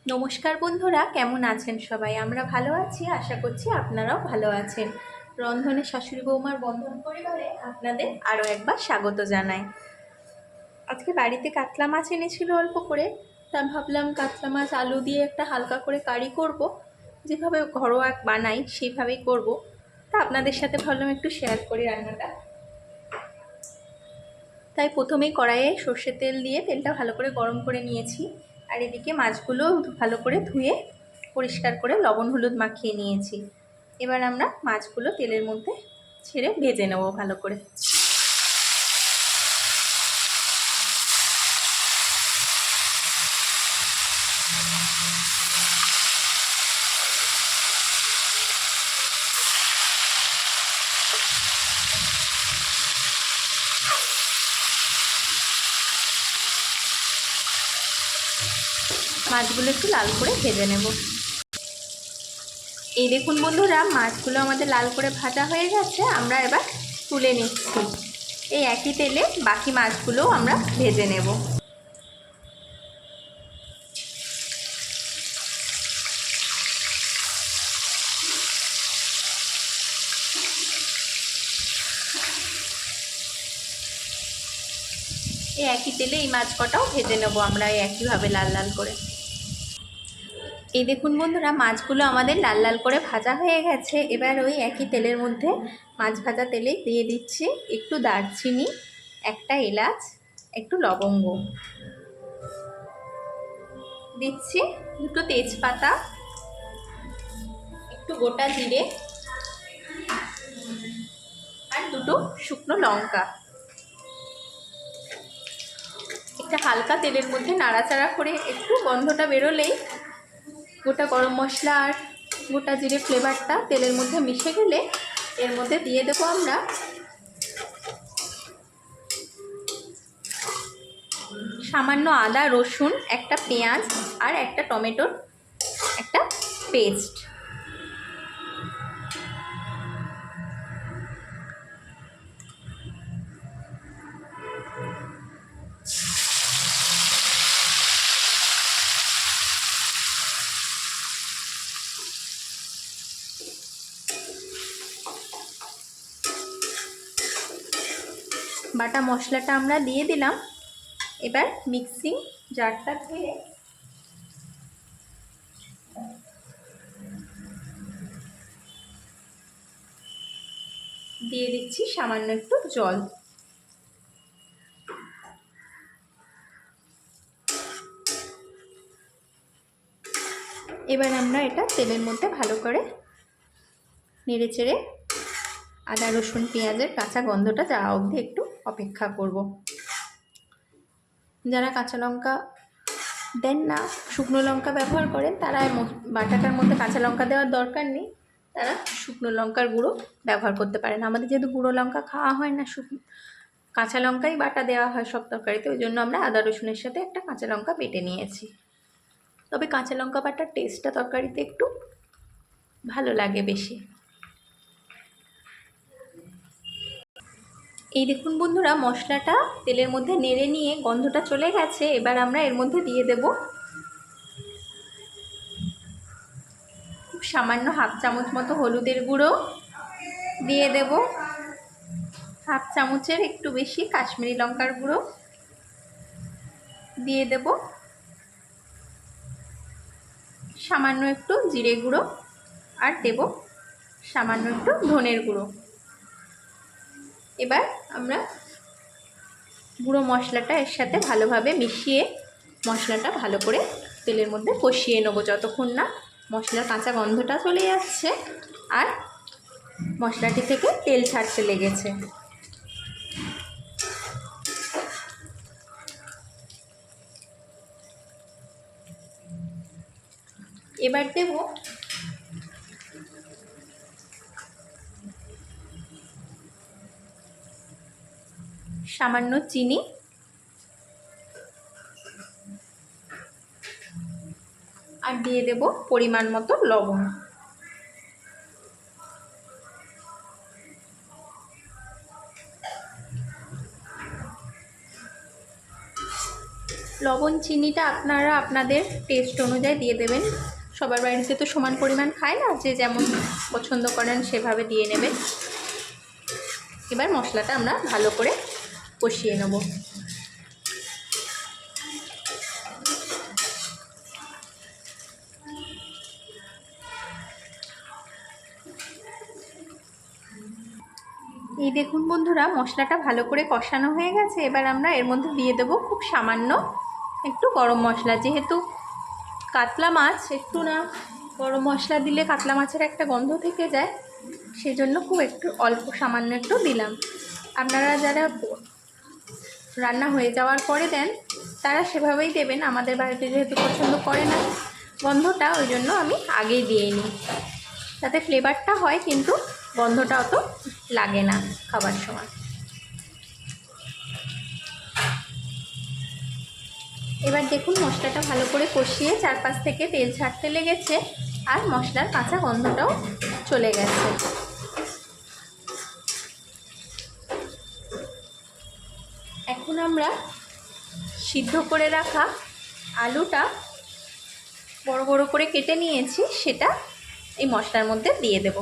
নমস্কার বন্ধুরা, কেমন আছেন সবাই? আমরা ভালো আছি, আশা করছি আপনারাও ভালো আছেন। রন্ধনে শাশুড়ি বৌমার বন্ধন পরিবারে আপনাদের আরও একবার স্বাগত জানাই। আজকে বাড়িতে কাতলা মাছ এনেছিল অল্প করে, তা ভাবলাম কাতলা মাছ আলু দিয়ে একটা হালকা করে কারি করব। যেভাবে ঘরোয়া বানাই সেইভাবেই করব। তা আপনাদের সাথে ভাবলাম একটু শেয়ার করি রান্নাটা। তাই প্রথমেই কড়াইয়ে সর্ষের তেল দিয়ে তেলটা ভালো করে গরম করে নিয়েছি। আর এদিকে মাছগুলো ভালো করে ধুয়ে পরিষ্কার করে লবণ হলুদ মাখিয়ে নিয়েছি। এবার আমরা মাছগুলো তেলের মধ্যে ছেড়ে ভেজে নেব ভালো করে। মাছগুলো একটু লাল করে ভেজে নেব। এই দেখুন বন্ধুরা, মাছগুলো আমাদের লাল করে ভাজা হয়ে গেছে। আমরা এবার তুলে নিচ্ছি। এই একই তেলে বাকি মাছগুলোও আমরা ভেজে নেব। এই একই তেলে এই মাছ কটাও ভেজে নেব আমরা একইভাবে লাল লাল করে। এই দেখুন বন্ধুরা, মাছগুলো আমাদের লাল লাল করে ভাজা হয়ে গেছে। এবার ওই একই তেলের মধ্যে মাছ ভাজা তেলে দিয়ে দিচ্ছি একটু দারচিনি, একটা এলাচ, একটু লবঙ্গ দিচ্ছি, দুটো তেজপাতা, একটু গোটা জিরে আর দুটো শুকনো লঙ্কা। একটা হালকা তেলের মধ্যে নাড়াচাড়া করে একটু গন্ধটা বেরোলেই গোটা গরম মশলা আর গোটা জিরে ফ্লেভারটা তেলের মধ্যে মিশে গেলে এর মধ্যে দিয়ে দেবো আমরা সামান্য আদা রসুন, একটা পেঁয়াজ আর একটা টমেটোর একটা পেস্ট। বাটা মশলাটা আমরা দিয়ে দিলাম। এবার মিক্সিং জারটা ধুয়ে দিয়ে দিচ্ছি সামান্য একটু জল। এবার আমরা এটা তেলের মধ্যে ভালো করে নেড়ে চেড়ে আদা রসুন পেঁয়াজের কাঁচা গন্ধটা যাওয়া অবধি একটু অপেক্ষা করব। যারা কাঁচা লঙ্কা দেন না, শুকনো লঙ্কা ব্যবহার করেন, তারা বাটাটার মধ্যে কাঁচা লঙ্কা দেওয়ার দরকার নেই, তারা শুকনো লঙ্কার গুঁড়ো ব্যবহার করতে পারেন। আমাদের যেহেতু গুঁড়ো লঙ্কা খাওয়া হয় না, কাঁচা লঙ্কাই বাটা দেওয়া হয় সব তরকারিতে, ওই জন্য আমরা আদা রসুনের সাথে একটা কাঁচা লঙ্কা বেটে নিয়েছি। তবে কাঁচা লঙ্কা বাটার টেস্টটা তরকারিতে একটু ভালো লাগে বেশি। এই দেখুন বন্ধুরা, মশলাটা তেলের মধ্যে নেড়ে নিয়ে গন্ধটা চলে গেছে। এবার আমরা এর মধ্যে দিয়ে দেব খুব সামান্য হাফ চামচ মতো হলুদের গুঁড়ো, দিয়ে দেব হাফ চামচের একটু বেশি কাশ্মীরি লঙ্কার গুঁড়ো, দিয়ে দেব সামান্য একটু জিরে গুঁড়ো, আর দেব সামান্য একটু ধনের গুঁড়ো। এবার আমরা গুঁড়ো মশলাটা এর সাথে ভালোভাবে মিশিয়ে মশলাটা ভালো করে তেলের মধ্যে কষিয়ে নেবো যতক্ষণ না মশলার কাঁচা গন্ধটা চলে যাচ্ছে আর মশলাটি থেকে তেল ছাড়তে লেগেছে। এবার দেব সামান্য চিনি, আর দিয়ে দেব পরিমাণ মতো লবণ। লবণ চিনিটা আপনারা আপনাদের টেস্ট অনুযায়ী দিয়ে দেবেন। সবার বাড়িতে তো সমান পরিমাণ খায় না, যে যেমন পছন্দ করেন সেভাবে দিয়ে নেবেন। এবার মশলাটা আমরা ভালো করে কষিয়ে নেব। এই দেখুন বন্ধুরা, মশলাটা ভালো করে কষানো হয়ে গেছে। এবার আমরা এর মধ্যে দিয়ে দেব খুব সামান্য একটু গরম মশলা। যেহেতু কাতলা মাছ, একটু না গরম মশলা দিলে কাতলা মাছের একটা গন্ধ থেকে যায়, সেজন্য খুব একটু অল্প সামান্য একটু দিলাম। আপনারা যারা রান্না হয়ে যাওয়ার পরে দেন তারা সেভাবেই দেবেন। আমাদের বাড়িতে যেহেতু পছন্দ করে না গন্ধটা, ওই জন্য আমি আগেই দিয়ে নিই, তাতে ফ্লেভারটা হয় কিন্তু গন্ধটা অত লাগে না খাবার সময়। এবার দেখুন মশলাটা ভালো করে কষিয়ে চারপাশ থেকে তেল ছাড়তে লেগেছে, আর মশলার কাঁচা গন্ধটাও চলে গেছে। এখন আমরা সিদ্ধ করে রাখা আলুটা বড় বড় করে কেটে নিয়েছি, সেটা এই মশলার মধ্যে দিয়ে দেব।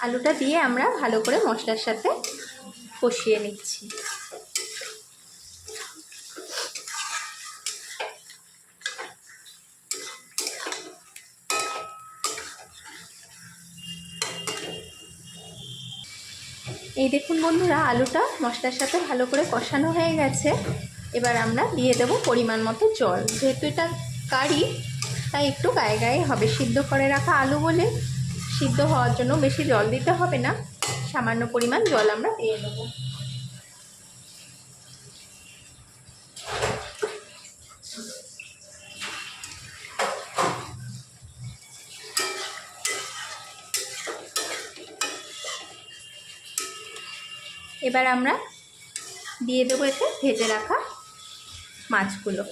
আলুটা দিয়ে আমরা ভালো করে মশলার সাথে কষিয়ে নিচ্ছি। এই দেখুন বন্ধুরা, আলুটা মশলার সাথে ভালো করে কষানো হয়ে গেছে। এবার আমরা দিয়ে দেব পরিমাণ মতো জল। যেহেতু এটা কারি, তাই একটু গায়ে গায়ে হবে। সিদ্ধ করে রাখা আলু বলে সিদ্ধ হওয়ার জন্য বেশি জল দিতে হবে না, সামান্য পরিমাণ জল আমরা দিয়ে দেব। এবার আমরা দিয়ে দেবো এতে ভেজে রাখা মাছগুলো।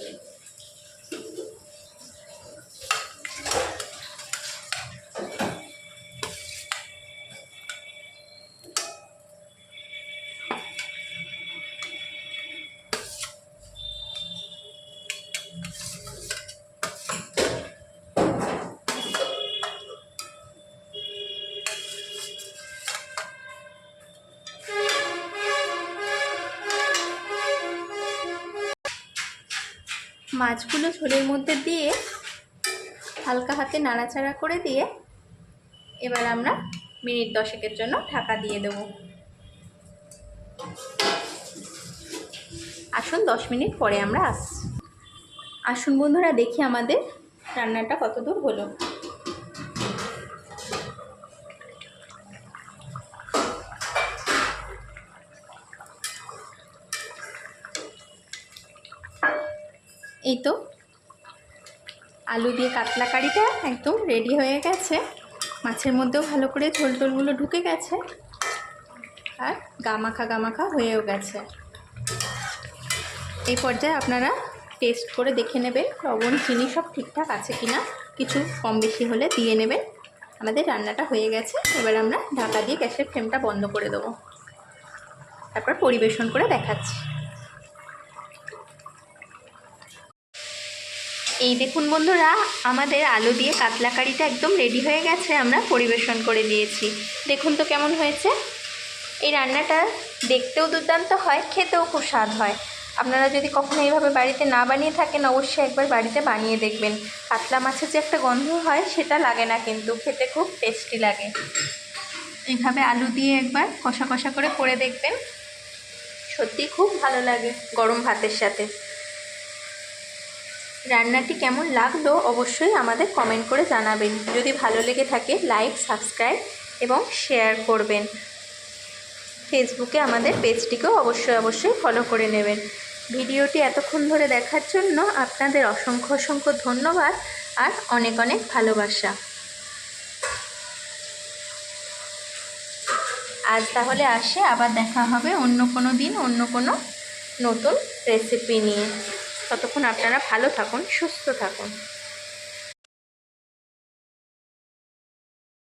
মাছগুলো ঝোলের মধ্যে দিয়ে হালকা হাতে নাড়াচাড়া করে দিয়ে এবার আমরা মিনিট 10 জন্য ঢাকা দিয়ে দেব। আসুন 10 মিনিট পরে আমরা আসুন বন্ধুরা, দেখি আমাদের রান্নাটা কত দূর হলো। এই তো আলু দিয়ে কাতলা কারিটা একদম রেডি হয়ে গেছে। মাছের মধ্যেও ভালো করে ঝোল টোলগুলো ঢুকে গেছে, আর গামাখা হয়েও গেছে। এই পর্যায়ে আপনারা টেস্ট করে দেখে নেবেন লবণ চিনি সব ঠিকঠাক আছে কিনা, কিছু কম বেশি হলে দিয়ে নেবেন। আমাদের রান্নাটা হয়ে গেছে। এবার আমরা ঢাকা দিয়ে গ্যাসের ফ্লেমটা বন্ধ করে দেবো, তারপর পরিবেশন করে দেখাচ্ছি। এই দেখুন বন্ধুরা, আমাদের আলু দিয়ে কাতলা কারিটা একদম রেডি হয়ে গেছে। আমরা পরিবেশন করে দিয়েছি। দেখুন তো কেমন হয়েছে। এই রান্নাটা দেখতেও দুর্দান্ত হয়, খেতেও খুব স্বাদ হয়। আপনারা যদি কখনো এইভাবে বাড়িতে না বানিয়ে থাকেন, অবশ্যই একবার বাড়িতে বানিয়ে দেখবেন। কাতলা মাছের যে একটা গন্ধ হয় সেটা লাগে না, কিন্তু খেতে খুব টেস্টি লাগে। এইভাবে আলু দিয়ে একবার কষা কষা করে দেখবেন, সত্যি খুব ভালো লাগে গরম ভাতের সাথে। রান্নাটি কেমন লাগলো অবশ্যই আমাদের কমেন্ট করে জানাবেন। যদি ভালো লেগে থাকে লাইক, সাবস্ক্রাইব এবং শেয়ার করবেন। ফেসবুকে আমাদের পেজটিকেও অবশ্যই ফলো করে নেবেন। ভিডিওটি এতক্ষণ ধরে দেখার জন্য আপনাদের অসংখ্য ধন্যবাদ আর অনেক ভালোবাসা। আজ তাহলে আসে, আবার দেখা হবে অন্য কোনো দিন অন্য কোনো নতুন রেসিপি নিয়ে। ততক্ষণ আপনারা ভালো থাকুন, সুস্থ থাকুন।